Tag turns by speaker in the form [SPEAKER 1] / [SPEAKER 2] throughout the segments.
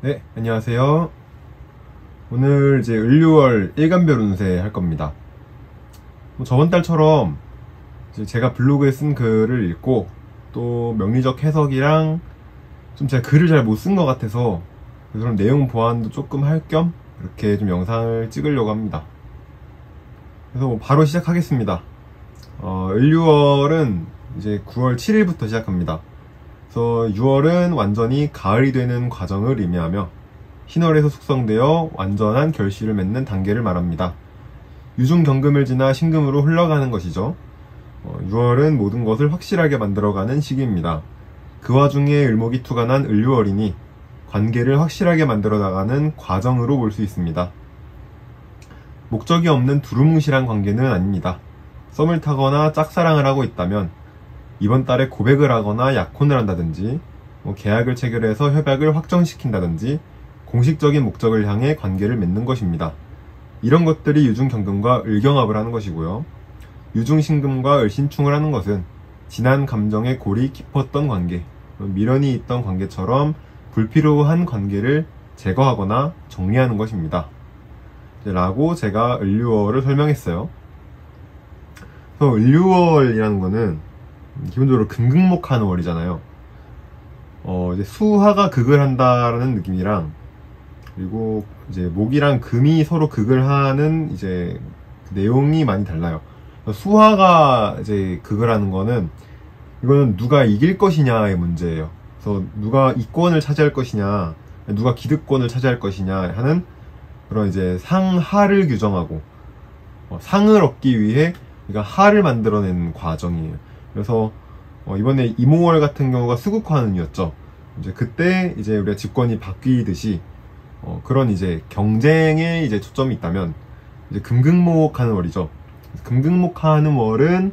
[SPEAKER 1] 네, 안녕하세요. 오늘 이제 을류월 일간별 운세 할 겁니다. 저번 달처럼 이제 제가 블로그에 쓴 글을 읽고 또 명리적 해석이랑 좀 제가 글을 잘 못 쓴 것 같아서 그런 내용 보완도 조금 할 겸 이렇게 좀 영상을 찍으려고 합니다. 그래서 바로 시작하겠습니다. 을류월은 이제 9월 7일부터 시작합니다. 그래서 6월은 완전히 가을이 되는 과정을 의미하며 신월에서 숙성되어 완전한 결실을 맺는 단계를 말합니다. 유중경금을 지나 신금으로 흘러가는 것이죠. 6월은 모든 것을 확실하게 만들어가는 시기입니다. 그 와중에 을목이 투관한 을유월이니 관계를 확실하게 만들어 나가는 과정으로 볼 수 있습니다. 목적이 없는 두루뭉실한 관계는 아닙니다. 썸을 타거나 짝사랑을 하고 있다면 이번 달에 고백을 하거나 약혼을 한다든지 계약을 체결해서 협약을 확정시킨다든지 공식적인 목적을 향해 관계를 맺는 것입니다. 이런 것들이 유중경금과 을경합을 하는 것이고요. 유중신금과 을신충을 하는 것은 진한 감정의 골이 깊었던 관계, 미련이 있던 관계처럼 불필요한 관계를 제거하거나 정리하는 것입니다. 라고 제가 을유월을 설명했어요. 그래서 을유월이라는 거는 기본적으로 금극목하는 월이잖아요. 이제 수화가 극을 한다라는 느낌이랑, 그리고 이제 목이랑 금이 서로 극을 하는 이제 내용이 많이 달라요. 수화가 이제 극을 하는 거는, 이거는 누가 이길 것이냐의 문제예요. 그래서 누가 이권을 차지할 것이냐, 누가 기득권을 차지할 것이냐 하는 그런 이제 상하를 규정하고, 상을 얻기 위해 그러니까 하를 만들어내는 과정이에요. 그래서 이번에 이모월 같은 경우가 수국화는이었죠. 이제 그때 이제 우리가 집권이 바뀌듯이 그런 이제 경쟁에 이제 초점이 있다면 이제 금극목하는 월이죠. 금극목하는 월은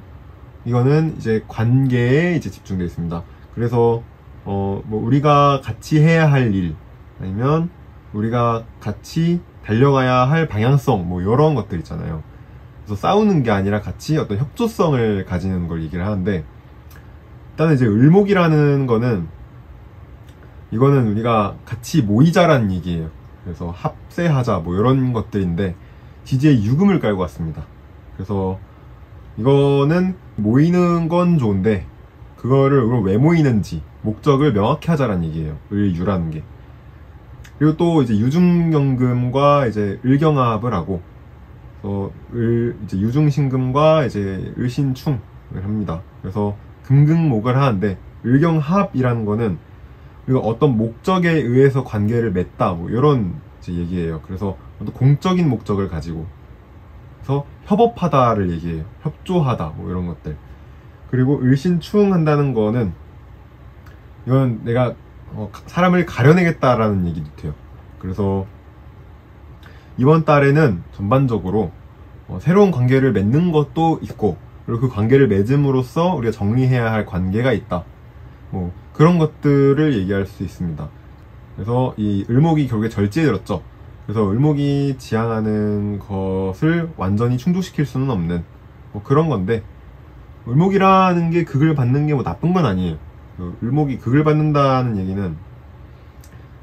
[SPEAKER 1] 이거는 이제 관계에 이제 집중되어 있습니다. 그래서 뭐 우리가 같이 해야 할 일, 아니면 우리가 같이 달려가야 할 방향성, 뭐 이런 것들 있잖아요. 그래서 싸우는 게 아니라 같이 어떤 협조성을 가지는 걸 얘기를 하는데, 일단은 이제 을목이라는 거는, 이거는 우리가 같이 모이자라는 얘기예요. 그래서 합세하자 뭐 이런 것들인데 지지에 유금을 깔고 왔습니다. 그래서 이거는 모이는 건 좋은데 그거를 왜 모이는지 목적을 명확히 하자라는 얘기예요. 을유라는 게. 그리고 또 이제 유중경금과 이제 을경합을 하고, 이제 유중신금과 이제 을신충을 합니다. 그래서 금극목을 하는데, 을경합이라는 거는 우리가 어떤 목적에 의해서 관계를 맺다, 뭐 이런 이제 얘기예요. 그래서 어떤 공적인 목적을 가지고, 그래서 협업하다를 얘기해요. 협조하다, 뭐 이런 것들. 그리고 을신충 한다는 거는, 이건 내가 사람을 가려내겠다라는 얘기도 돼요. 그래서 이번 달에는 전반적으로 새로운 관계를 맺는 것도 있고, 그리고 그 관계를 맺음으로써 우리가 정리해야 할 관계가 있다, 뭐 그런 것들을 얘기할 수 있습니다. 그래서 이 을목이 결국에 절지에 들었죠. 그래서 을목이 지향하는 것을 완전히 충족시킬 수는 없는 뭐 그런 건데, 을목이라는 게 극을 받는 게 뭐 나쁜 건 아니에요. 을목이 극을 받는다는 얘기는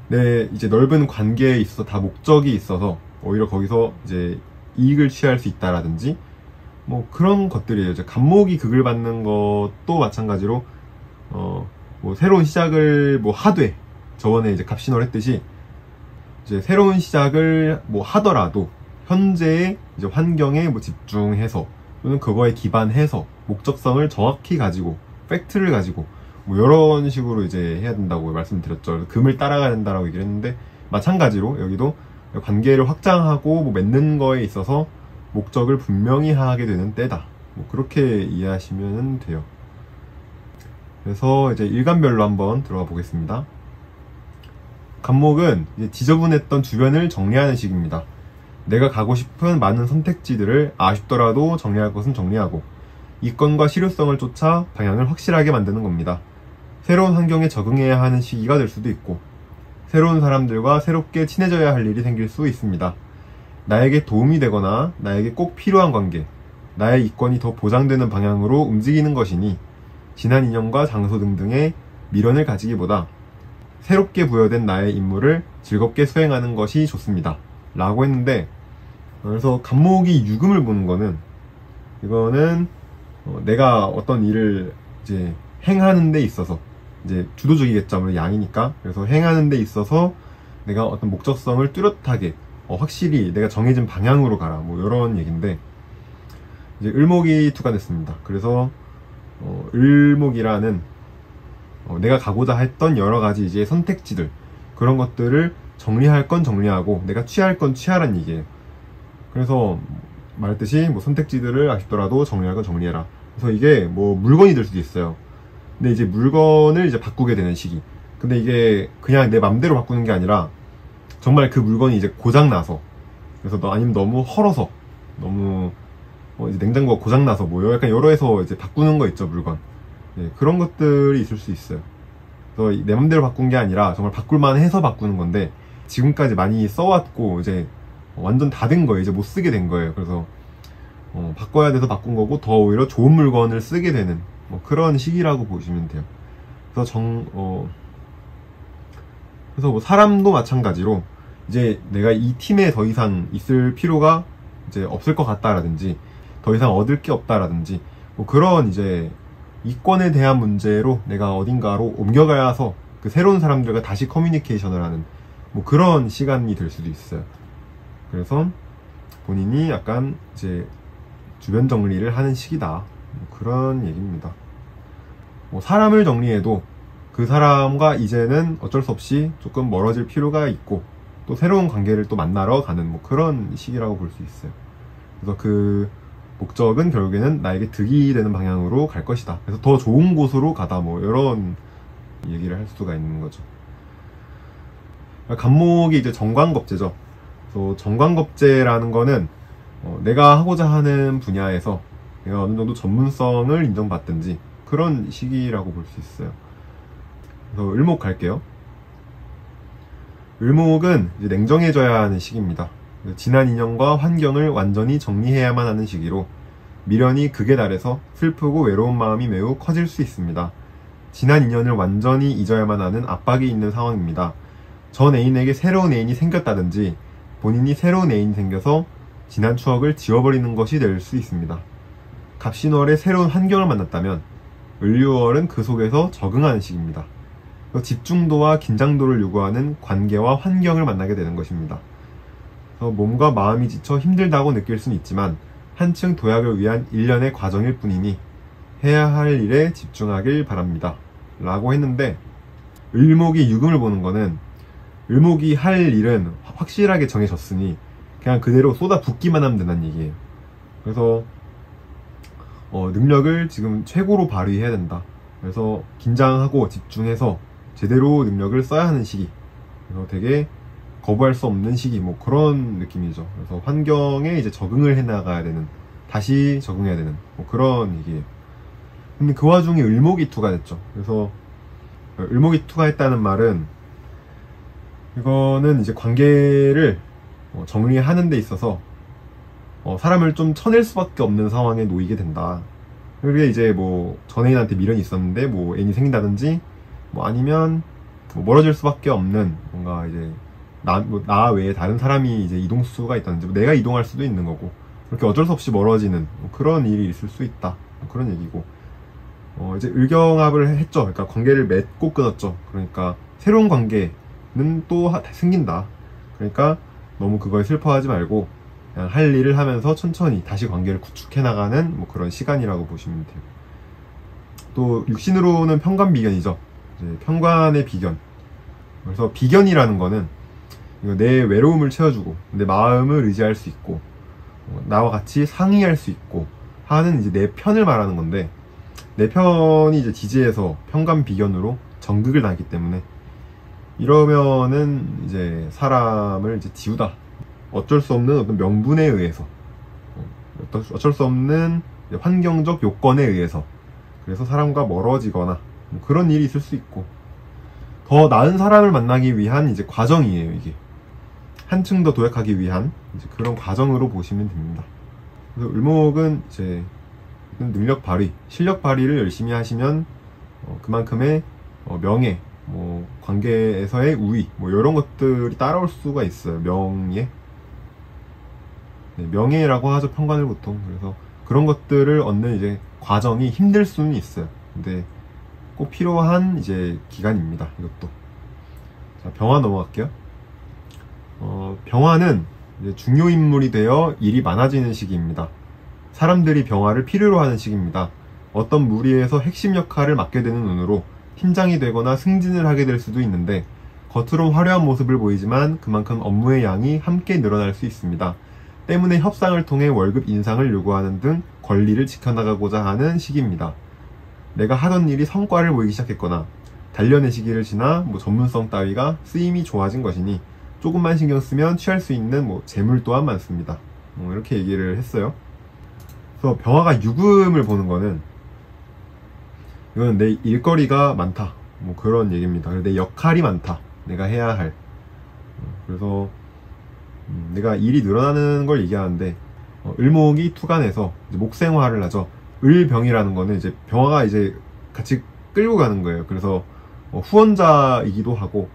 [SPEAKER 1] 내 이제 넓은 관계에 있어서 다 목적이 있어서 오히려 거기서 이제 이익을 취할 수 있다라든지 뭐 그런 것들이에요. 이제 간목이 극을 받는 것도 마찬가지로 뭐 새로운 시작을 뭐 하되, 저번에 이제 갑신월 했듯이 이제 새로운 시작을 뭐 하더라도 현재의 이제 환경에 뭐 집중해서, 또는 그거에 기반해서 목적성을 정확히 가지고 팩트를 가지고 뭐 이런 식으로 이제 해야 된다고 말씀드렸죠. 금을 따라가야 된다라고 얘기를 했는데, 마찬가지로 여기도 관계를 확장하고 뭐 맺는 거에 있어서 목적을 분명히 하게 되는 때다, 뭐 그렇게 이해하시면 돼요. 그래서 이제 일간별로 한번 들어가 보겠습니다. 간목은 이제 지저분했던 주변을 정리하는 시기입니다. 내가 가고 싶은 많은 선택지들을 아쉽더라도 정리할 것은 정리하고 이권과 실효성을 쫓아 방향을 확실하게 만드는 겁니다. 새로운 환경에 적응해야 하는 시기가 될 수도 있고, 새로운 사람들과 새롭게 친해져야 할 일이 생길 수 있습니다. 나에게 도움이 되거나 나에게 꼭 필요한 관계, 나의 이권이 더 보장되는 방향으로 움직이는 것이니 지난 인연과 장소 등등의 미련을 가지기보다 새롭게 부여된 나의 임무를 즐겁게 수행하는 것이 좋습니다. 라고 했는데, 그래서 간목이 유금을 보는 거는, 이거는 내가 어떤 일을 이제 행하는 데 있어서, 이제 주도적이겠죠. 아무래도 양이니까. 그래서 행하는 데 있어서 내가 어떤 목적성을 뚜렷하게 확실히 내가 정해진 방향으로 가라, 뭐 이런 얘기인데, 이제 을목이 투과됐습니다. 그래서 을목이라는 내가 가고자 했던 여러 가지 이제 선택지들, 그런 것들을 정리할 건 정리하고 내가 취할 건 취하란 얘기예요. 그래서 말했듯이 뭐 선택지들을 아쉽더라도 정리할 건 정리해라. 그래서 이게 뭐 물건이 될 수도 있어요. 근데 이제 물건을 이제 바꾸게 되는 시기. 근데 이게 그냥 내 맘대로 바꾸는 게 아니라 정말 그 물건이 이제 고장나서, 그래서 아니면 너무 헐어서, 너무 이제 냉장고가 고장나서 뭐 약간 여러 해서 이제 바꾸는 거 있죠, 물건. 예, 그런 것들이 있을 수 있어요. 그래서 내 맘대로 바꾼 게 아니라 정말 바꿀만 해서 바꾸는 건데, 지금까지 많이 써왔고 이제 완전 다 된 거예요. 이제 못 쓰게 된 거예요. 그래서 바꿔야 돼서 바꾼 거고, 더 오히려 좋은 물건을 쓰게 되는 뭐 그런 시기라고 보시면 돼요. 그래서 그래서 뭐 사람도 마찬가지로 이제 내가 이 팀에 더 이상 있을 필요가 이제 없을 것 같다라든지, 더 이상 얻을 게 없다라든지, 뭐 그런 이제 이권에 대한 문제로 내가 어딘가로 옮겨가서 그 새로운 사람들과 다시 커뮤니케이션을 하는 뭐 그런 시간이 될 수도 있어요. 그래서 본인이 약간 이제 주변 정리를 하는 시기다, 뭐 그런 얘기입니다. 뭐 사람을 정리해도 그 사람과 이제는 어쩔 수 없이 조금 멀어질 필요가 있고, 또 새로운 관계를 또 만나러 가는 뭐 그런 시기라고 볼 수 있어요. 그래서 그 목적은 결국에는 나에게 득이 되는 방향으로 갈 것이다. 그래서 더 좋은 곳으로 가다, 뭐 이런 얘기를 할 수가 있는 거죠. 간목이 이제 정관겁제죠. 그래서 정관겁제라는 거는 내가 하고자 하는 분야에서 내가 어느 정도 전문성을 인정받든지 그런 시기라고 볼 수 있어요. 그래서 을목 갈게요. 을목은 이제 냉정해져야 하는 시기입니다. 지난 인연과 환경을 완전히 정리해야만 하는 시기로 미련이 극에 달해서 슬프고 외로운 마음이 매우 커질 수 있습니다. 지난 인연을 완전히 잊어야만 하는 압박이 있는 상황입니다. 전 애인에게 새로운 애인이 생겼다든지 본인이 새로운 애인이 생겨서 지난 추억을 지워버리는 것이 될 수 있습니다. 갑신월에 새로운 환경을 만났다면 을유월은 그 속에서 적응하는 시기입니다. 집중도와 긴장도를 요구하는 관계와 환경을 만나게 되는 것입니다. 몸과 마음이 지쳐 힘들다고 느낄 수는 있지만 한층 도약을 위한 일련의 과정일 뿐이니 해야 할 일에 집중하길 바랍니다. 라고 했는데, 을목이 유금을 보는 거는 을목이 할 일은 확실하게 정해졌으니 그냥 그대로 쏟아붓기만 하면 된다는 얘기예요. 그래서 능력을 지금 최고로 발휘해야 된다. 그래서 긴장하고 집중해서 제대로 능력을 써야 하는 시기. 그래서 되게 거부할 수 없는 시기, 뭐 그런 느낌이죠. 그래서 환경에 이제 적응을 해나가야 되는, 다시 적응해야 되는 뭐 그런 얘기예요. 근데 그 와중에 을목이 투과됐죠. 그래서 을목이 투과했다는 말은, 이거는 이제 관계를 정리하는 데 있어서 사람을 좀 쳐낼 수밖에 없는 상황에 놓이게 된다. 그게 이제 뭐 전 애인한테 미련이 있었는데 뭐 애인이 생긴다든지, 뭐 아니면 뭐 멀어질 수밖에 없는 뭔가 이제 나 외에 다른 사람이 이제 이동수가 있다든지, 뭐 내가 이동할 수도 있는 거고, 그렇게 어쩔 수 없이 멀어지는 뭐 그런 일이 있을 수 있다, 뭐 그런 얘기고, 이제 을경합을 했죠. 그러니까 관계를 맺고 끊었죠. 그러니까 새로운 관계는 또 생긴다. 그러니까 너무 그거에 슬퍼하지 말고 그냥 할 일을 하면서 천천히 다시 관계를 구축해 나가는 뭐 그런 시간이라고 보시면 돼요. 또 육신으로는 편관비견이죠. 이제 편관의 비견. 그래서 비견이라는 거는 내 외로움을 채워주고 내 마음을 의지할 수 있고 나와 같이 상의할 수 있고 하는 이제 내 편을 말하는 건데, 내 편이 이제 지지해서 편관비견으로 정극을 나기 때문에, 이러면은 이제 사람을 이제 지우다, 어쩔 수 없는 어떤 명분에 의해서, 어쩔 수 없는 환경적 요건에 의해서, 그래서 사람과 멀어지거나 뭐 그런 일이 있을 수 있고, 더 나은 사람을 만나기 위한 이제 과정이에요. 이게 한층 더 도약하기 위한 이제 그런 과정으로 보시면 됩니다. 그래서 을목은 이제 능력 발휘, 실력 발휘를 열심히 하시면 그만큼의 명예, 뭐 관계에서의 우위, 뭐 이런 것들이 따라올 수가 있어요. 명예, 네, 명예라고 하죠, 평관을 보통. 그래서 그런 것들을 얻는 이제 과정이 힘들 수는 있어요. 근데 꼭 필요한 이제 기간입니다. 이것도. 자, 병화 넘어갈게요. 병화는 이제 중요 인물이 되어 일이 많아지는 시기입니다. 사람들이 병화를 필요로 하는 시기입니다. 어떤 무리에서 핵심 역할을 맡게 되는 운으로 팀장이 되거나 승진을 하게 될 수도 있는데, 겉으론 화려한 모습을 보이지만 그만큼 업무의 양이 함께 늘어날 수 있습니다. 때문에 협상을 통해 월급 인상을 요구하는 등 권리를 지켜나가고자 하는 시기입니다. 내가 하던 일이 성과를 보이기 시작했거나 단련의 시기를 지나 뭐 전문성 따위가 쓰임이 좋아진 것이니 조금만 신경 쓰면 취할 수 있는 뭐 재물 또한 많습니다. 이렇게 얘기를 했어요. 그래서 병화가 유금을 보는 거는, 이거는 내 일거리가 많다, 뭐 그런 얘기입니다. 내 역할이 많다, 내가 해야 할. 그래서 내가 일이 늘어나는 걸 얘기하는데, 을목이 투간해서 이제 목생화를 하죠. 을병이라는 거는 이제 병화가 이제 같이 끌고 가는 거예요. 그래서 후원자이기도 하고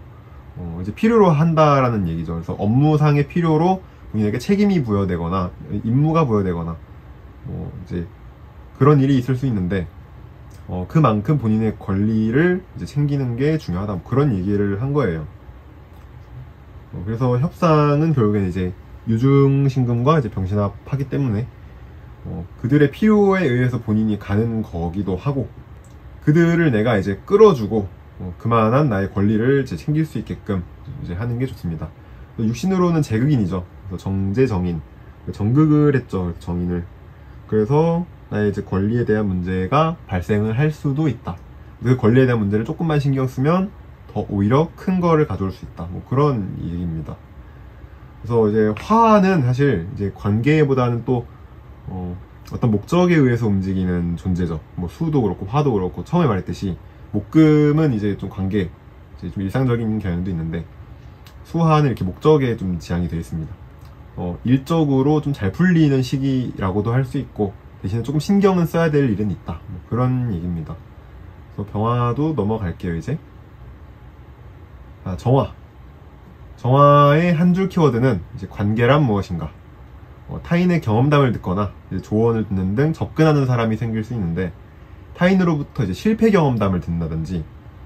[SPEAKER 1] 이제 필요로 한다라는 얘기죠. 그래서 업무상의 필요로 본인에게 책임이 부여되거나 임무가 부여되거나 이제 그런 일이 있을 수 있는데, 그만큼 본인의 권리를 이제 챙기는 게 중요하다, 뭐 그런 얘기를 한 거예요. 그래서 협상은 결국엔 이제 유중신금과 이제 병신합하기 때문에 그들의 필요에 의해서 본인이 가는 거기도 하고, 그들을 내가 이제 끌어주고 그만한 나의 권리를 이제 챙길 수 있게끔 이제 하는 게 좋습니다. 육신으로는 재극인이죠. 그래서 정제정인, 정극을 했죠, 정인을. 그래서 나의 이제 권리에 대한 문제가 발생을 할 수도 있다. 그 권리에 대한 문제를 조금만 신경 쓰면 더 오히려 큰 거를 가져올 수 있다, 뭐 그런 얘기입니다. 그래서 이제 화는 사실 이제 관계보다는 또 어떤 목적에 의해서 움직이는 존재죠. 뭐 수도 그렇고 화도 그렇고, 처음에 말했듯이 목금은 이제 좀 관계, 이제 좀 일상적인 경향도 있는데, 수화는 이렇게 목적에 좀 지향이 되어 있습니다. 일적으로 좀 잘 풀리는 시기라고도 할 수 있고, 대신에 조금 신경은 써야 될 일은 있다, 뭐 그런 얘기입니다. 그래서 병화도 넘어갈게요. 이제 정화. 정화의 한 줄 키워드는 이제 관계란 무엇인가, 타인의 경험담을 듣거나 이제 조언을 듣는 등 접근하는 사람이 생길 수 있는데, 타인으로부터 이제 실패 경험담을 듣는다든지,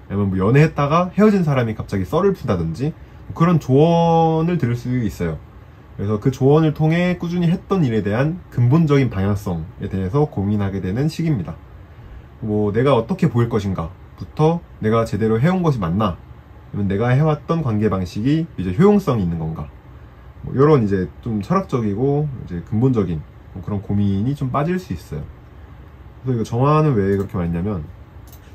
[SPEAKER 1] 아니면 뭐 연애했다가 헤어진 사람이 갑자기 썰을 푼다든지, 그런 조언을 들을 수 있어요. 그래서 그 조언을 통해 꾸준히 했던 일에 대한 근본적인 방향성에 대해서 고민하게 되는 시기입니다. 뭐 내가 어떻게 보일 것인가 부터, 내가 제대로 해온 것이 맞나, 아니면 내가 해왔던 관계 방식이 이제 효용성이 있는 건가, 뭐 이런 이제 좀 철학적이고 이제 근본적인 뭐 그런 고민이 좀 빠질 수 있어요. 그래서 이거 정화는 왜 그렇게 말했냐면,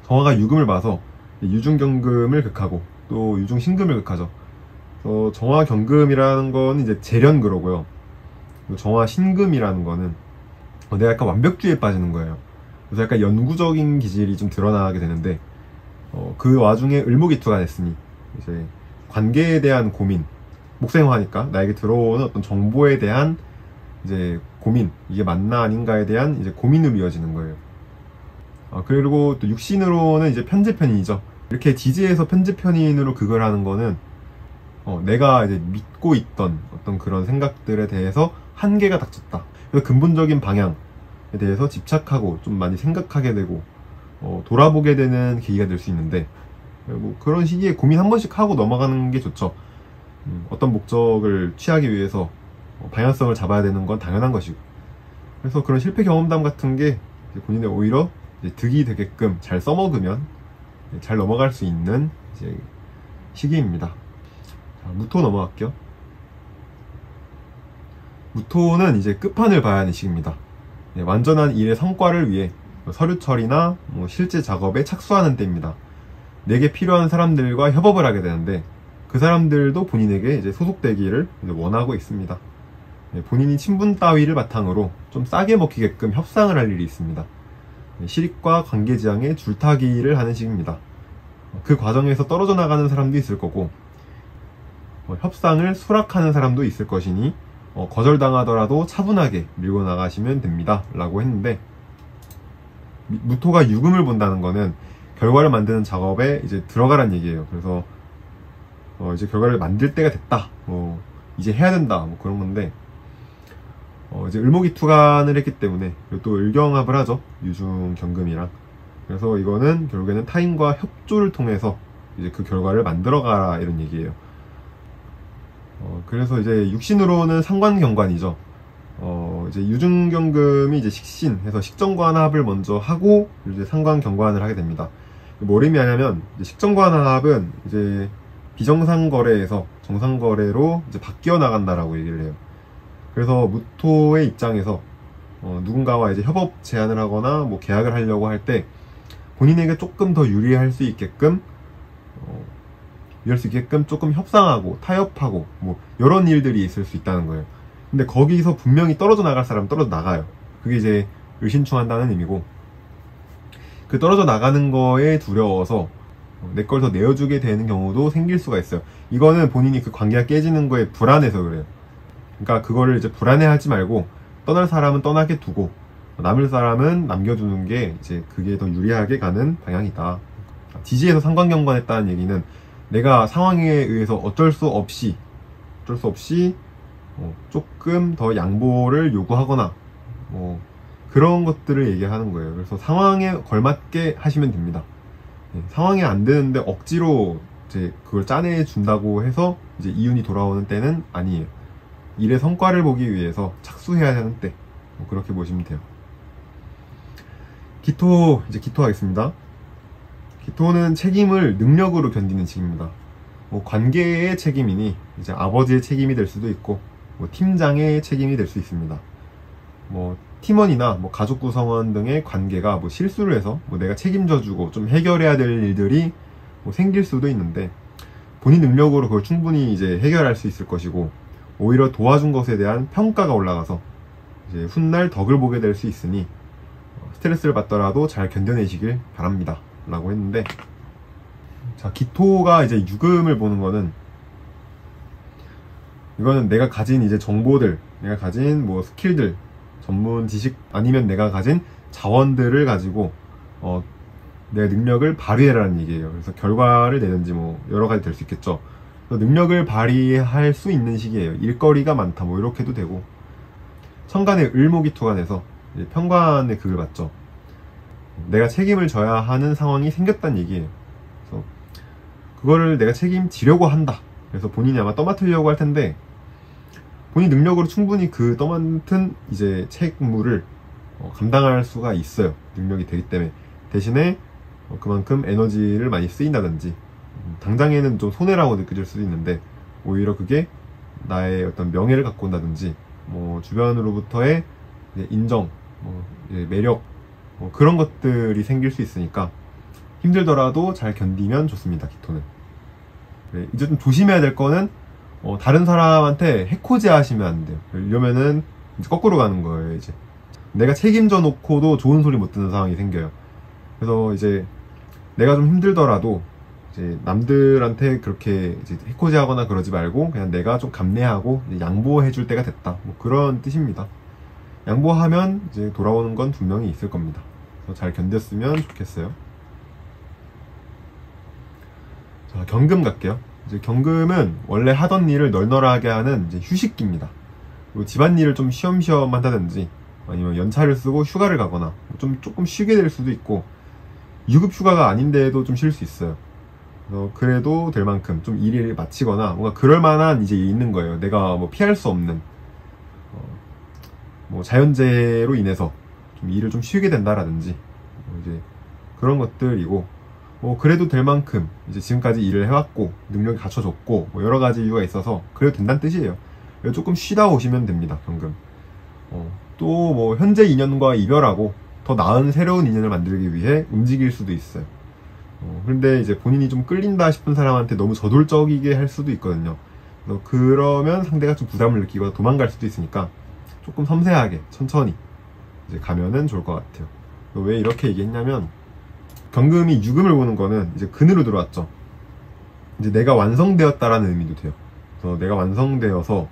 [SPEAKER 1] 정화가 유금을 봐서 유중경금을 극하고 또 유중신금을 극하죠. 정화경금이라는 건 이제 재련그러고요. 정화신금이라는 거는 내가 약간 완벽주의에 빠지는 거예요. 그래서 약간 연구적인 기질이 좀 드러나게 되는데, 그 와중에 을목이 투간했으니 이제 관계에 대한 고민, 목생화니까 나에게 들어오는 어떤 정보에 대한 이제 고민, 이게 맞나 아닌가에 대한 이제 고민으로 이어지는 거예요. 그리고 또 육신으로는 이제 편제편인이죠. 이렇게 지지에서 편제편인으로 그걸 하는 거는 내가 이제 믿고 있던 어떤 그런 생각들에 대해서 한계가 닥쳤다. 그래서 근본적인 방향에 대해서 집착하고 좀 많이 생각하게 되고 돌아보게 되는 계기가 될 수 있는데, 뭐 그런 시기에 고민 한 번씩 하고 넘어가는 게 좋죠. 어떤 목적을 취하기 위해서 방향성을 잡아야 되는 건 당연한 것이고, 그래서 그런 실패 경험담 같은 게 본인의 오히려 이제 득이 되게끔 잘 써먹으면 잘 넘어갈 수 있는 이제 시기입니다. 자, 무토 넘어갈게요. 무토는 이제 끝판을 봐야 하는 시기입니다. 완전한 일의 성과를 위해 서류 처리나 뭐 실제 작업에 착수하는 때입니다. 내게 필요한 사람들과 협업을 하게 되는데, 그 사람들도 본인에게 이제 소속되기를 이제 원하고 있습니다. 본인이 친분 따위를 바탕으로 좀 싸게 먹히게끔 협상을 할 일이 있습니다. 실익과 관계지향에 줄타기를 하는 시기입니다. 그 과정에서 떨어져 나가는 사람도 있을 거고, 협상을 수락하는 사람도 있을 것이니 거절당하더라도 차분하게 밀고 나가시면 됩니다 라고 했는데, 무토가 유금을 본다는 거는 결과를 만드는 작업에 이제 들어가란 얘기예요. 그래서 이제 결과를 만들 때가 됐다. 이제 해야 된다. 뭐 그런 건데 이제 을목이투간을 했기 때문에 또 을경합을 하죠. 유중 경금이랑. 그래서 이거는 결국에는 타인과 협조를 통해서 이제 그 결과를 만들어가라 이런 얘기예요. 그래서 이제 육신으로는 상관경관이죠. 이제 유중경금이 이제 식신해서 식정관합을 먼저 하고 이제 상관경관을 하게 됩니다. 뭘 의미하냐면 이제 식정관합은 이제 비정상거래에서 정상거래로 이제 바뀌어 나간다라고 얘기를 해요. 그래서 무토의 입장에서 누군가와 이제 협업 제안을 하거나 뭐 계약을 하려고 할 때 본인에게 조금 더 유리할 수 있게끔 조금 협상하고 타협하고 뭐 이런 일들이 있을 수 있다는 거예요. 근데 거기서 분명히 떨어져 나갈 사람은 떨어져 나가요. 그게 이제 을신충한다는 의미고, 그 떨어져 나가는 거에 두려워서 내 걸 더 내어주게 되는 경우도 생길 수가 있어요. 이거는 본인이 그 관계가 깨지는 거에 불안해서 그래요. 그러니까 그거를 이제 불안해하지 말고 떠날 사람은 떠나게 두고 남을 사람은 남겨두는 게 이제 그게 더 유리하게 가는 방향이다. 지지에서 상관경관했다는 얘기는 내가 상황에 의해서 어쩔 수 없이 조금 더 양보를 요구하거나 그런 것들을 얘기하는 거예요. 그래서 상황에 걸맞게 하시면 됩니다. 상황이 안 되는데 억지로 이제 그걸 짜내 준다고 해서 이제 이윤이 돌아오는 때는 아니에요. 일의 성과를 보기 위해서 착수해야 하는 때, 그렇게 보시면 돼요. 기토, 이제 기토 하겠습니다. 기토는 책임을 능력으로 견디는 칙입니다. 관계의 책임이니 이제 아버지의 책임이 될 수도 있고 팀장의 책임이 될 수 있습니다. 팀원이나 가족 구성원 등의 관계가 실수를 해서 내가 책임져주고 좀 해결해야 될 일들이 생길 수도 있는데 본인 능력으로 그걸 충분히 이제 해결할 수 있을 것이고, 오히려 도와준 것에 대한 평가가 올라가서 이제 훗날 덕을 보게 될 수 있으니 스트레스를 받더라도 잘 견뎌내시길 바랍니다 라고 했는데, 자, 기토가 이제 유금을 보는 거는, 이거는 내가 가진 이제 정보들, 내가 가진 스킬들, 전문 지식, 아니면 내가 가진 자원들을 가지고 내 능력을 발휘해라는 얘기예요. 그래서 결과를 내든지 여러 가지 될 수 있겠죠. 능력을 발휘할 수 있는 시기예요. 일거리가 많다 이렇게도 되고, 천간의 을목이투간에서 편관의 극을 받죠. 내가 책임을 져야 하는 상황이 생겼다는 얘기예요. 그래서 그거를 내가 책임지려고 한다. 그래서 본인이 아마 떠맡으려고 할 텐데 본인 능력으로 충분히 그 떠맡은 이제 책무를 감당할 수가 있어요. 능력이 되기 때문에. 대신에 그만큼 에너지를 많이 쓰인다든지 당장에는 좀 손해라고 느껴질 수도 있는데 오히려 그게 나의 어떤 명예를 갖고 온다든지 주변으로부터의 인정, 매력 그런 것들이 생길 수 있으니까 힘들더라도 잘 견디면 좋습니다. 기토는. 이제 좀 조심해야 될 거는 다른 사람한테 해코지 하시면 안 돼요. 이러면은 이제 거꾸로 가는 거예요. 이제 내가 책임져 놓고도 좋은 소리 못 듣는 상황이 생겨요. 그래서 이제 내가 좀 힘들더라도 이제 남들한테 그렇게 이제 해코지 하거나 그러지 말고 그냥 내가 좀 감내하고 양보해 줄 때가 됐다, 그런 뜻입니다. 양보하면 이제 돌아오는 건 분명히 있을 겁니다. 그래서 잘 견뎠으면 좋겠어요. 자, 경금 갈게요. 이제 경금은 원래 하던 일을 널널하게 하는 이제 휴식기입니다. 집안일을 좀 쉬엄쉬엄 한다든지 아니면 연차를 쓰고 휴가를 가거나 조금 쉬게 될 수도 있고, 유급 휴가가 아닌데도 좀 쉴 수 있어요. 그래도 될 만큼 좀 일을 마치거나 뭔가 그럴 만한 이제 있는 거예요. 내가 피할 수 없는 자연재해로 인해서 좀 일을 좀 쉬게 된다라든지 이제 그런 것들이고, 그래도 될 만큼 이제 지금까지 일을 해왔고 능력이 갖춰졌고 여러 가지 이유가 있어서 그래도 된다는 뜻이에요. 조금 쉬다 오시면 됩니다. 경금. 또 현재 인연과 이별하고 더 나은 새로운 인연을 만들기 위해 움직일 수도 있어요. 그런데 이제 본인이 좀 끌린다 싶은 사람한테 너무 저돌적이게 할 수도 있거든요. 그러면 상대가 좀 부담을 느끼거나 도망갈 수도 있으니까 조금 섬세하게 천천히 이제 가면은 좋을 것 같아요. 왜 이렇게 얘기했냐면, 경금이 유금을 보는 거는 이제 근으로 들어왔죠. 이제 내가 완성되었다라는 의미도 돼요. 그래서 내가 완성되어서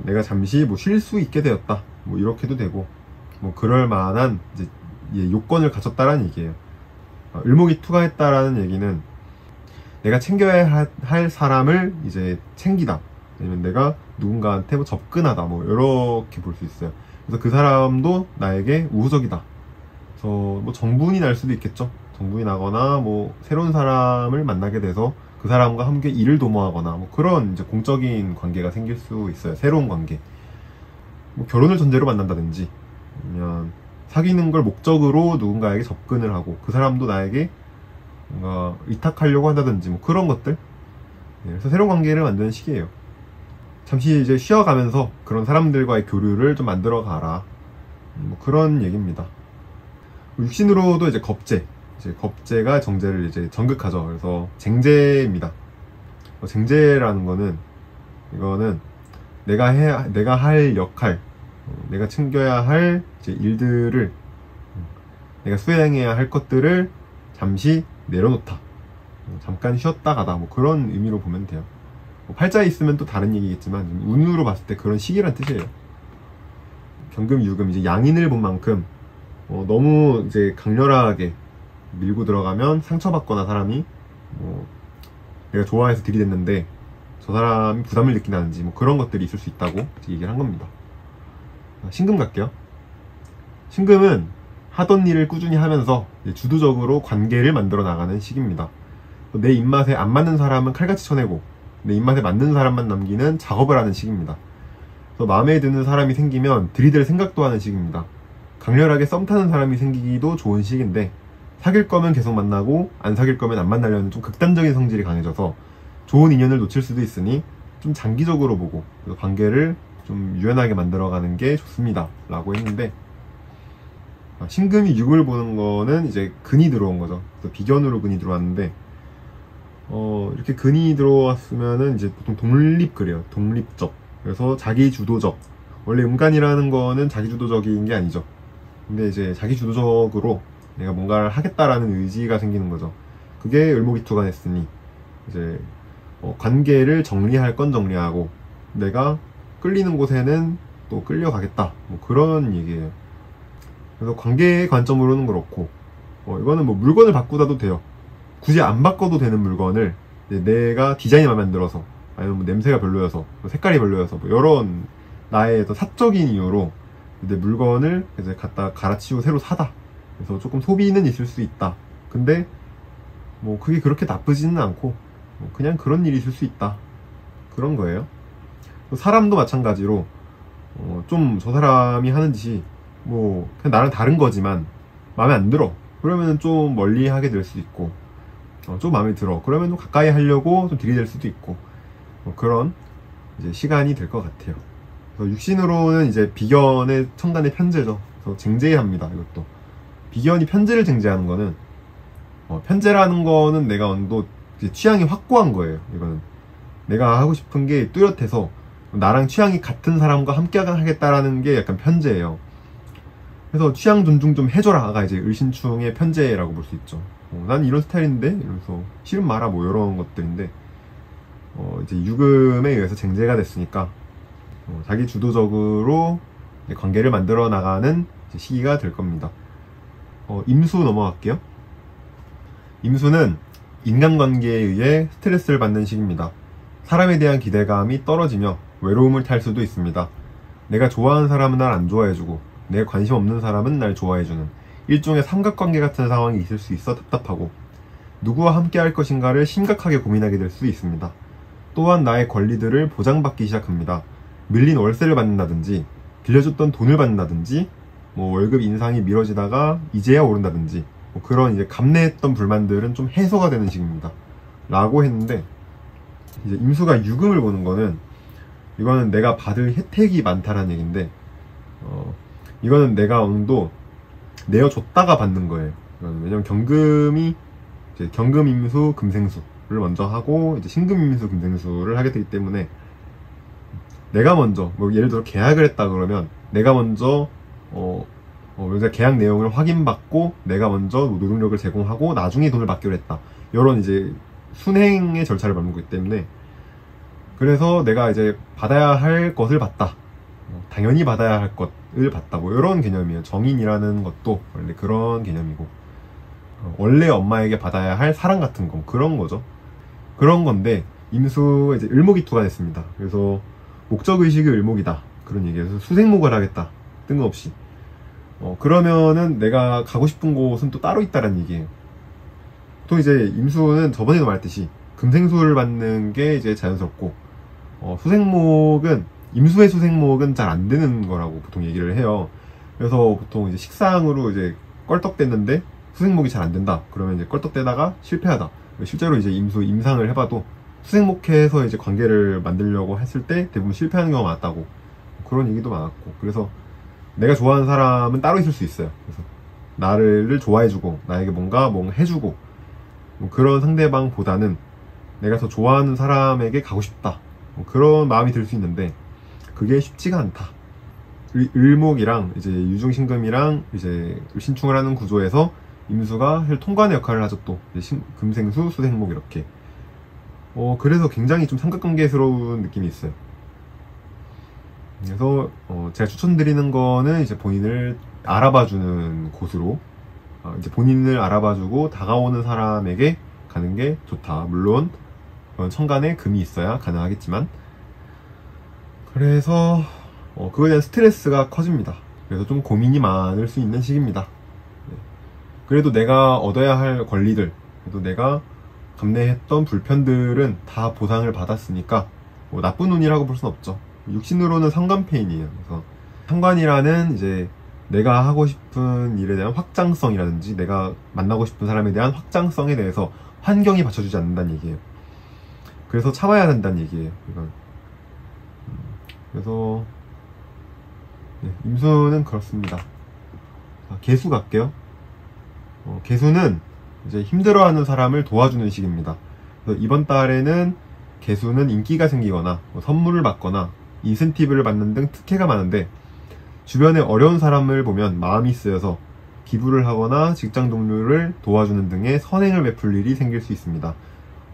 [SPEAKER 1] 내가 잠시 쉴 수 있게 되었다, 이렇게도 되고, 그럴 만한 이제 요건을 갖췄다라는 얘기예요. 을목이 투과했다라는 얘기는 내가 챙겨야 할 사람을 이제 챙기다, 아니면 내가 누군가한테 뭐 접근하다, 뭐 이렇게 볼 수 있어요. 그래서 그 사람도 나에게 우호적이다. 그래서 뭐 정분이 날 수도 있겠죠. 정분이 나거나 뭐 새로운 사람을 만나게 돼서 그 사람과 함께 일을 도모하거나 뭐 그런 이제 공적인 관계가 생길 수 있어요. 새로운 관계. 뭐 결혼을 전제로 만난다든지, 아니면 사귀는 걸 목적으로 누군가에게 접근을 하고 그 사람도 나에게 뭔가 의탁하려고 한다든지 뭐 그런 것들. 그래서 새로운 관계를 만드는 시기예요. 잠시 이제 쉬어가면서 그런 사람들과의 교류를 좀 만들어 가라, 뭐 그런 얘기입니다. 육신으로도 이제 겁재가 정제를 이제 전극하죠. 그래서 쟁제입니다. 쟁제라는 거는, 이거는 내가 할 역할, 내가 챙겨야 할 이제 일들을, 내가 수행해야 할 것들을 잠시 내려놓다, 잠깐 쉬었다 가다, 뭐 그런 의미로 보면 돼요. 팔자에 있으면 또 다른 얘기겠지만 운으로 봤을 때 그런 시기란 뜻이에요. 경금, 유금, 이제 양인을 본 만큼 너무 이제 강렬하게 밀고 들어가면 상처받거나 사람이 내가 좋아해서 들이댔는데 저 사람이 부담을 느낀다든지 뭐 그런 것들이 있을 수 있다고 얘기를 한 겁니다. 신금 갈게요. 신금은 하던 일을 꾸준히 하면서 주도적으로 관계를 만들어 나가는 시기입니다. 내 입맛에 안 맞는 사람은 칼같이 쳐내고 내 입맛에 맞는 사람만 남기는 작업을 하는 시기입니다. 그래서 마음에 드는 사람이 생기면 들이댈 생각도 하는 시기입니다. 강렬하게 썸 타는 사람이 생기기도 좋은 시기인데, 사귈 거면 계속 만나고 안 사귈 거면 안 만나려는 좀 극단적인 성질이 강해져서 좋은 인연을 놓칠 수도 있으니 좀 장기적으로 보고 관계를 좀 유연하게 만들어가는 게 좋습니다 라고 했는데, 신금이 6을 보는 거는 이제 근이 들어온 거죠. 그래서 비견으로 근이 들어왔는데, 이렇게 근이 들어왔으면은 이제 보통 독립글이에요. 독립적. 그래서 자기주도적. 원래 음간이라는 거는 자기주도적인 게 아니죠. 근데 이제 자기주도적으로 내가 뭔가를 하겠다라는 의지가 생기는 거죠. 그게 을목이투가 됐으니 이제 관계를 정리할 건 정리하고 내가 끌리는 곳에는 또 끌려가겠다, 뭐 그런 얘기예요. 그래서 관계의 관점으로는 그렇고, 이거는 뭐 물건을 바꾸다도 돼요. 굳이 안 바꿔도 되는 물건을 내가 디자인이 마음에 안 들어서, 아니면 뭐 냄새가 별로여서, 색깔이 별로여서, 뭐 이런 나의 어떤 사적인 이유로 내 물건을 이제 갖다 갈아치우고 새로 사다. 그래서 조금 소비는 있을 수 있다. 근데 뭐 그게 그렇게 나쁘지는 않고 그냥 그런 일이 있을 수 있다, 그런 거예요. 사람도 마찬가지로 좀 저 사람이 하는 짓이 뭐 그냥 나랑 다른 거지만 마음에 안 들어. 그러면 좀 멀리 하게 될 수도 있고, 좀 마음에 들어. 그러면 좀 가까이 하려고 좀 들이댈 수도 있고, 그런 이제 시간이 될 것 같아요. 그래서 육신으로는 이제 비견의 천간의 편제죠. 그래서 쟁제합니다. 이것도 비견이 편제를 쟁제하는 거는, 편제라는 거는 내가 또 취향이 확고한 거예요. 이거는 내가 하고 싶은 게 뚜렷해서 나랑 취향이 같은 사람과 함께 하겠다라는 게 약간 편제예요. 그래서 취향 존중 좀 해줘라가 이제 을신충의 편제라고 볼 수 있죠. 난 이런 스타일인데 이러면서 싫은 마라, 뭐 이런 것들인데, 이제 유금에 의해서 쟁제가 됐으니까 자기 주도적으로 관계를 만들어 나가는 시기가 될 겁니다. 임수 넘어갈게요. 임수는 인간관계에 의해 스트레스를 받는 시기입니다. 사람에 대한 기대감이 떨어지며 외로움을 탈 수도 있습니다. 내가 좋아하는 사람은 날 안 좋아해주고 내 관심 없는 사람은 날 좋아해주는 일종의 삼각관계 같은 상황이 있을 수 있어 답답하고, 누구와 함께 할 것인가를 심각하게 고민하게 될 수 있습니다. 또한 나의 권리들을 보장받기 시작합니다. 밀린 월세를 받는다든지, 빌려줬던 돈을 받는다든지, 뭐 월급 인상이 미뤄지다가 이제야 오른다든지, 뭐 그런 이제 감내했던 불만들은 좀 해소가 되는 시기입니다 라고 했는데, 이제 임수가 유금을 보는 거는, 이거는 내가 받을 혜택이 많다라는 얘기인데, 이거는 내가 어느 정도 내어줬다가 받는 거예요. 왜냐면 경금이 이제 경금임수 금생수를 먼저 하고 이제 신금임수 금생수를 하게 되기 때문에, 내가 먼저 뭐 예를 들어 계약을 했다 그러면 내가 먼저 계약 내용을 확인받고 내가 먼저 노동력을 제공하고 나중에 돈을 받기로 했다, 이런 이제 순행의 절차를 밟는 거기 때문에, 그래서 내가 이제 받아야 할 것을 받다, 당연히 받아야 할 것을 받다, 뭐 이런 개념이에요. 정인이라는 것도 원래 그런 개념이고, 원래 엄마에게 받아야 할 사랑 같은 거, 그런 거죠. 그런 건데 임수가 이제 을목이투가 됐습니다. 그래서 목적의식이 을목이다, 그런 얘기예요. 수생목을 하겠다, 뜬금없이. 그러면은 내가 가고 싶은 곳은 또 따로 있다는 얘기예요. 보통 이제 임수는 저번에도 말했듯이 금생수를 받는 게 이제 자연스럽고, 수생목은, 임수의 수생목은 잘 안 되는 거라고 보통 얘기를 해요. 그래서 보통 이제 식상으로 이제 껄떡댔는데 수생목이 잘 안 된다, 그러면 이제 껄떡대다가 실패하다. 실제로 이제 임상을 해봐도 수생목해서 이제 관계를 만들려고 했을 때 대부분 실패하는 경우가 많았다고, 그런 얘기도 많았고. 그래서 내가 좋아하는 사람은 따로 있을 수 있어요. 그래서 나를 좋아해주고 나에게 뭔가 해주고, 그런 상대방보다는 내가 더 좋아하는 사람에게 가고 싶다, 그런 마음이 들 수 있는데 그게 쉽지가 않다. 을목이랑 이제 유중신금이랑 이제 신충을 하는 구조에서 임수가 사실 통관의 역할을 하죠. 또 금생수, 수생목 이렇게. 그래서 굉장히 좀 삼각관계스러운 느낌이 있어요. 그래서 제가 추천드리는 거는 이제 본인을 알아봐주는 곳으로, 이제 본인을 알아봐주고 다가오는 사람에게 가는 게 좋다. 물론 천간에 금이 있어야 가능하겠지만. 그래서 그거에 대한 스트레스가 커집니다. 그래서 좀 고민이 많을 수 있는 시기입니다. 그래도 내가 얻어야 할 권리들, 그래도 내가 감내했던 불편들은 다 보상을 받았으니까 나쁜 운이라고 볼 순 없죠. 육신으로는 상관패인이에요. 그래서 상관이라는 이제 내가 하고 싶은 일에 대한 확장성이라든지 내가 만나고 싶은 사람에 대한 확장성에 대해서 환경이 받쳐주지 않는다는 얘기예요. 그래서 참아야 된다는 얘기예요, 이건. 그래서 임수는 그렇습니다. 자, 계수 갈게요. 계수는 이제 힘들어하는 사람을 도와주는 시기입니다. 그래서 이번 달에는 계수는 인기가 생기거나 선물을 받거나 인센티브를 받는 등 특혜가 많은데, 주변에 어려운 사람을 보면 마음이 쓰여서 기부를 하거나 직장 동료를 도와주는 등의 선행을 베풀 일이 생길 수 있습니다.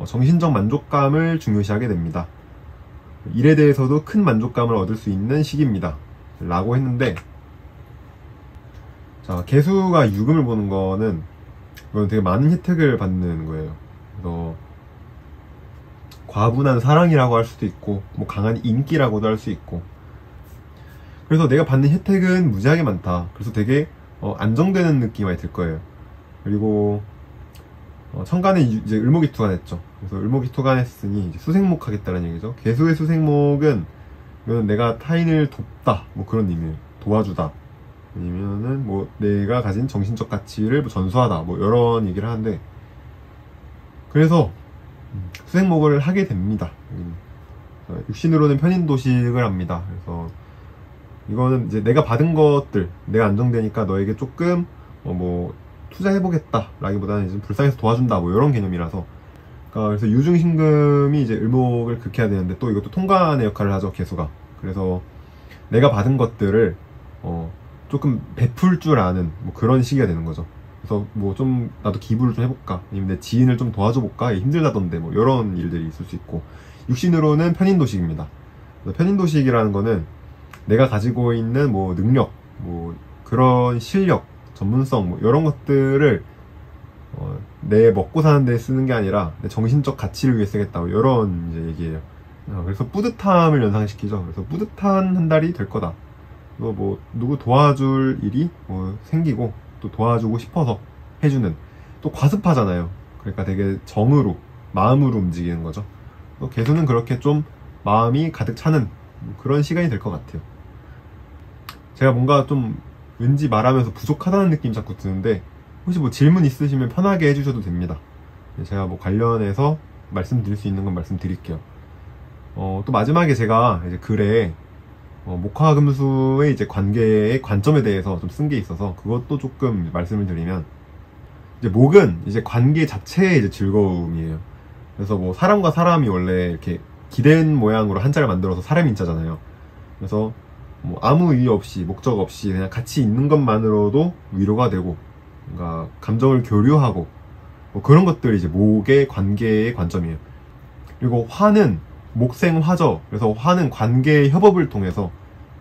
[SPEAKER 1] 정신적 만족감을 중요시하게 됩니다. 일에 대해서도 큰 만족감을 얻을 수 있는 시기입니다, 라고 했는데, 자, 계수가 유금을 보는 거는 이건 되게 많은 혜택을 받는 거예요. 그래서 과분한 사랑이라고 할 수도 있고, 강한 인기라고도 할 수 있고, 그래서 내가 받는 혜택은 무지하게 많다. 그래서 되게 안정되는 느낌이 많이 들 거예요. 그리고 천간에 이제 을목이투가 됐죠. 그래서 을목이투가 했으니 이제 수생목 하겠다는 얘기죠. 계수의 수생목은 이거는 내가 타인을 돕다, 그런 의미예요. 도와주다, 아니면은 내가 가진 정신적 가치를 전수하다, 이런 얘기를 하는데, 그래서 수생목을 하게 됩니다. 육신으로는 편인도식을 합니다. 그래서 이거는 이제 내가 받은 것들, 내가 안정되니까 너에게 조금 투자해보겠다 라기보다는 이제 불쌍해서 도와준다, 이런 개념이라서. 그래서 유중신금이 이제 을목을 극해야 되는데, 또 이것도 통관의 역할을 하죠, 계수가. 그래서 내가 받은 것들을 조금 베풀 줄 아는 그런 시기가 되는 거죠. 그래서 좀 나도 기부를 좀 해볼까, 아니면 내 지인을 좀 도와줘볼까, 힘들다던데 이런 일들이 있을 수 있고. 육신으로는 편인도식입니다. 편인도식이라는 거는 내가 가지고 있는 능력, 그런 실력, 전문성, 이런 것들을 내 먹고 사는 데 쓰는 게 아니라 내 정신적 가치를 위해 쓰겠다, 이런 이제 얘기예요. 그래서 뿌듯함을 연상시키죠. 그래서 뿌듯한 한 달이 될 거다. 누구 도와줄 일이 생기고, 또 도와주고 싶어서 해주는, 또 과습하잖아요. 그러니까 되게 정으로, 마음으로 움직이는 거죠. 계수는 그렇게 좀 마음이 가득 차는 그런 시간이 될 것 같아요. 제가 뭔가 좀 왠지 말하면서 부족하다는 느낌이 자꾸 드는데, 혹시 질문 있으시면 편하게 해주셔도 됩니다. 제가 관련해서 말씀드릴 수 있는 건 말씀드릴게요. 또 마지막에 제가 이제 글에 목화금수의 이제 관계의 관점에 대해서 좀 쓴 게 있어서 그것도 조금 말씀을 드리면, 이제 목은 이제 관계 자체의 이제 즐거움이에요. 그래서 사람과 사람이 원래 이렇게 기댄 모양으로 한자를 만들어서 사람인자잖아요. 그래서 아무 이유 없이, 목적 없이 그냥 같이 있는 것만으로도 위로가 되고, 뭔가 감정을 교류하고, 그런 것들이 이제 목의 관계의 관점이에요. 그리고 화는 목생화죠. 그래서 화는 관계의 협업을 통해서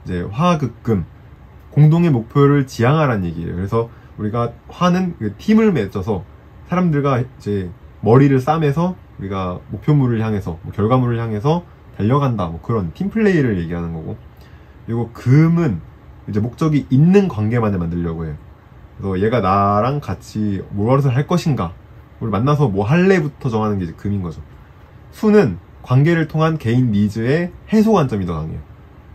[SPEAKER 1] 이제 화극금, 공동의 목표를 지향하라는 얘기예요. 그래서 우리가 화는 팀을 맺어서 사람들과 이제 머리를 싸매서 우리가 목표물을 향해서, 뭐 결과물을 향해서 달려간다, 뭐 그런 팀플레이를 얘기하는 거고. 그리고 금은 이제 목적이 있는 관계만을 만들려고 해요. 그래서 얘가 나랑 같이 무엇을 할 것인가, 우리 만나서 뭐 할래부터 정하는 게 이제 금인 거죠. 수는 관계를 통한 개인 니즈의 해소 관점이 더 강해요.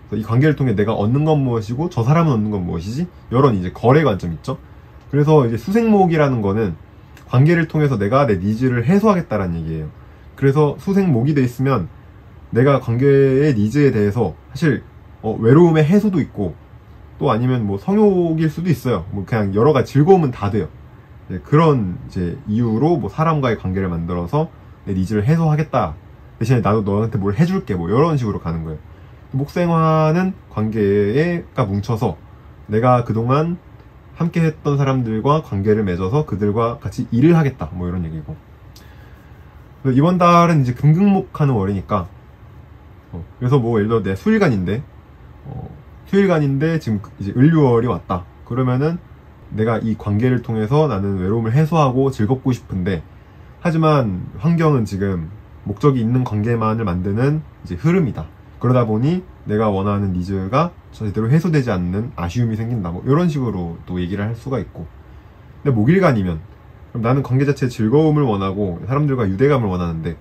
[SPEAKER 1] 그래서 이 관계를 통해 내가 얻는 건 무엇이고 저 사람은 얻는 건 무엇이지? 이런 이제 거래 관점 있죠. 그래서 이제 수생목이라는 거는 관계를 통해서 내가 내 니즈를 해소하겠다라는 얘기예요. 그래서 수생목이 돼 있으면 내가 관계의 니즈에 대해서 사실 외로움의 해소도 있고, 또 아니면 뭐 성욕일 수도 있어요. 뭐 그냥 여러 가지 즐거움은 다 돼요. 그런 이제 이유로 뭐 사람과의 관계를 만들어서 내 니즈를 해소하겠다, 대신에 나도 너한테 뭘 해줄게, 뭐 이런 식으로 가는 거예요. 목생화는 관계가 뭉쳐서 내가 그동안 함께 했던 사람들과 관계를 맺어서 그들과 같이 일을 하겠다, 뭐 이런 얘기고. 이번 달은 이제 금극목하는 월이니까, 그래서 뭐 예를 들어 내 수일간인데 지금 이제 을유월이 왔다. 그러면은 내가 이 관계를 통해서 나는 외로움을 해소하고 즐겁고 싶은데, 하지만 환경은 지금 목적이 있는 관계만을 만드는 이제 흐름이다. 그러다 보니 내가 원하는 니즈가 제대로 해소되지 않는 아쉬움이 생긴다, 뭐 이런 식으로 또 얘기를 할 수가 있고. 근데 목일간이면 그럼 나는 관계 자체의 즐거움을 원하고 사람들과 유대감을 원하는데,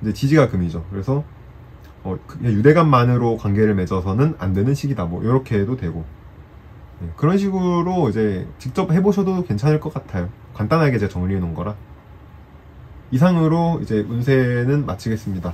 [SPEAKER 1] 이제 지지가 금이죠. 그래서 그냥 유대감만으로 관계를 맺어서는 안 되는 시기다, 뭐 이렇게 해도 되고. 그런 식으로 이제 직접 해보셔도 괜찮을 것 같아요. 간단하게 제가 정리해 놓은 거라. 이상으로 이제 운세는 마치겠습니다.